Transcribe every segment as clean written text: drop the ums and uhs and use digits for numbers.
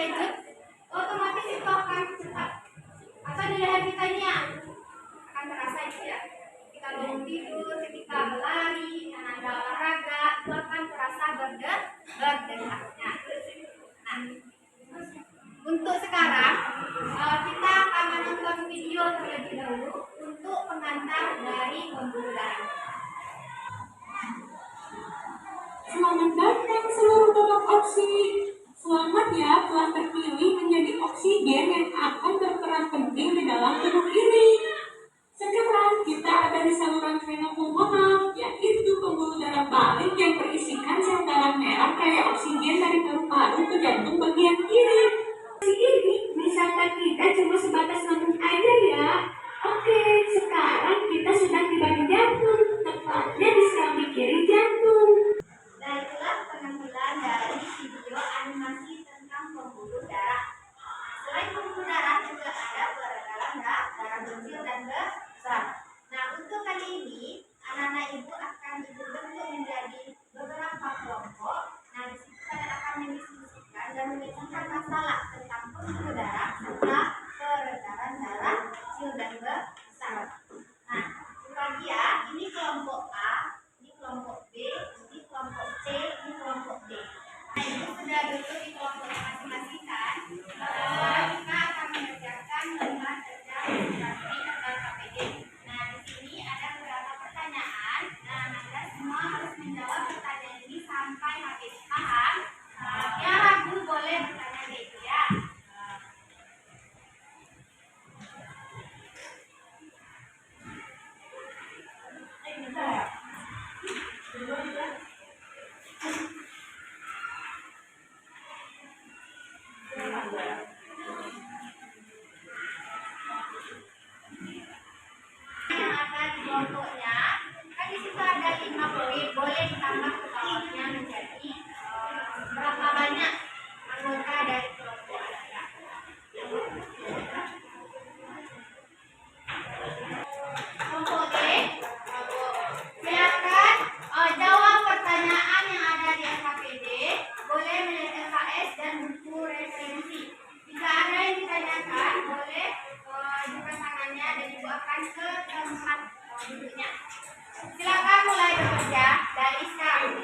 terkejut, otomatis itu akan cepat atau di leher kita ini akan terasa itu ya. Kita bangun tidur, ketika berlari, ada olahraga, itu akan terasa berdetaknya. Nah, untuk sekarang kita akan menonton video terlebih dahulu untuk pengantar dari pembuluh darah. Selamat datang seluruh donor oksi. Selamat ya telah terpilih menjadi oksigen yang akan berperan penting di dalam tubuh ini. Sekarang kita ada di saluran vena pulmoner, yaitu pembuluh darah balik yang berisikan sel darah merah kayak oksigen dari paru-paru ke jantung bagian kiri. Ini misalkan kita cuma sebatas nonton aja ya. Oke, sekarang kita sudah tiba di jantung, tepatnya di samping kiri jantung. Dan itulah penampilan dari video animasi tentang pembuluh darah. Selain pembuluh darah juga ada peredaran darah kecil dan besar. Nah, untuk kali ini anak-anak ibu akan ibu bentuk menjadi beberapa kelompok. Nah, di situ kalian akan mendiskusikan dan memecahkan masalah tentang pembuluh darah serta peredaran darah kecil dan besar. Nah, bagi ya, ini kelompok A, ini kelompok B, ini kelompok C, ini kelompok D. Nah, ibu sudah duduk di kelompok masing-masing kan? Kita akan mengerjakan 5 kerja strategi atau KPD. Nah, di sini ada beberapa pertanyaan. Nah, Anda semua harus menjawab pertanyaan ini sampai habis. Paham? Yang ragu boleh bertanya dulu ya. Yang ada di kelompoknya kan di situ ada 5 poin, boleh ditambah ke bawahnya menjadi berapa banyak anggota dari kelompok Anda. Kelompok D, silakan jawab pertanyaan yang ada di SKPD, boleh melihat LKS dan buku referensi. Jika ada yang ditanyakan, boleh buka tangannya dan ibu akan ke tempat duduknya. Silakan mulai bekerja dari sekarang.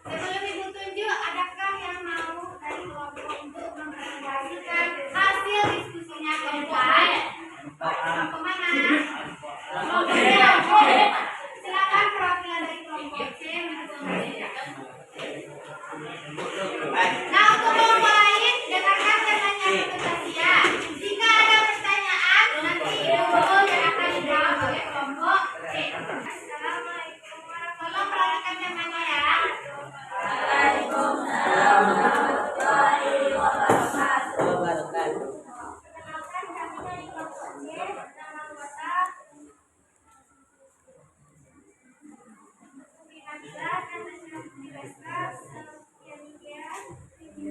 Sebelum ibu tunjuk, adakah yang mau dari kelompok untuk mempresentasikan hasil diskusinya kelompok? Kelompok mana? Kelompok C. Silakan perwakilan dari kelompok C menunjukkan. Nah, untuk kelompok lain, dengarkan katanya presentasi ya. Jika ada pertanyaan, nanti ibu yang akan dijawab oleh kelompok C. Assalamualaikum warahmatullahi wabarakatuh. Tolong perhatikan temanya ya. Waalaikumsalam warahmatullahi wabarakatuh. Perkenalkan kami dari kelompok C, nama anggota Nabila dan Nasional Universitas Cyanida 9.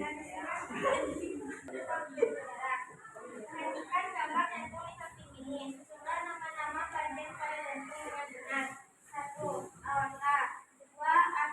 Perhatikan gambar jantung di samping ini. Susunan nama-nama bagian pada jantung dengan benar. 1. Aorta. 2.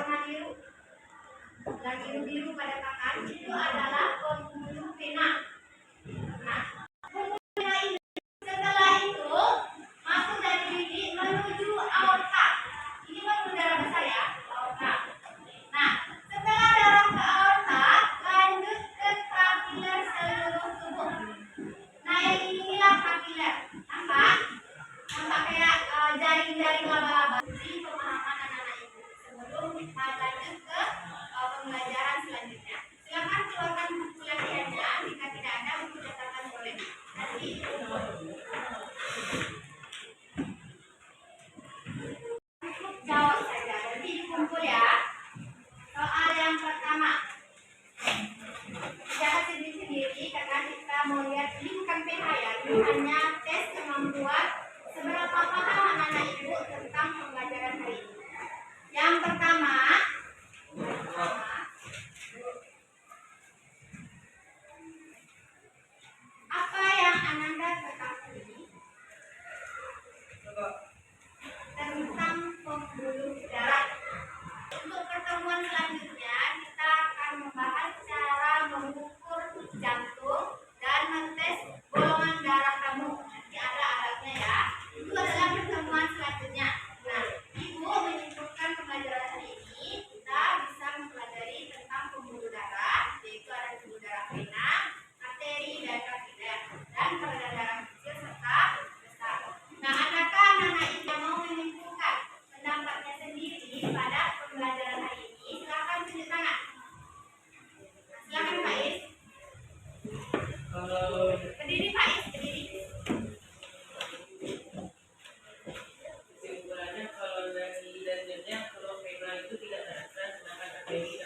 warna biru. Yang biru-biru pada tangan itu adalah pembuluh pena. Nah, pembuluh pena ini setelah itu masuk dari bibir menuju aorta. Ini pembuluh darah besar ya, aorta. Nah, setelah darah ke aorta, lanjut ke kapiler seluruh tubuh. Nah, yang inilah kapiler. Nampak? Nampak kayak jaring-jaring laba-laba. Di pemahaman anak-anak ibu. Sebelum lanjut ke pembelajaran selanjutnya. Silakan keluarkan buku latihannya. Jika tidak ada, buku catatan boleh. Nanti cukup jawab saja. Nanti dikumpul ya. Soal yang pertama. Jangan sendiri-sendiri karena kita mau lihat ini bukan PH ya. Ini hanya tes kemampuan seberapa paham anak-anak ibu tentang pembelajaran hari ini. Yang pertama, apa yang Ananda ketahui tentang pembuluh darah? Untuk pertemuan selanjutnya kita akan membahas cara mengukur jantung dan mengetes golongan darah kamu. Nanti ada alatnya ya. Itu adalah pertemuan selanjutnya. Nah, ibu menyimpulkan pembelajaran hari ini kita bisa mempelajari tentang pembuluh darah, yaitu ada pembuluh darah vena, arteri, dan kapiler, dan peredaran darah kecil serta besar. Nah, adakah anak-anak ibu yang mau menyimpulkan pendapatnya sendiri pada pembelajaran hari ini? Silakan tunjuk tangan. Silakan Pak Is. Berdiri Pak Is, berdiri. Kesimpulannya kalau dari danjernya kalau vena itu tidak terasa sedangkan arteri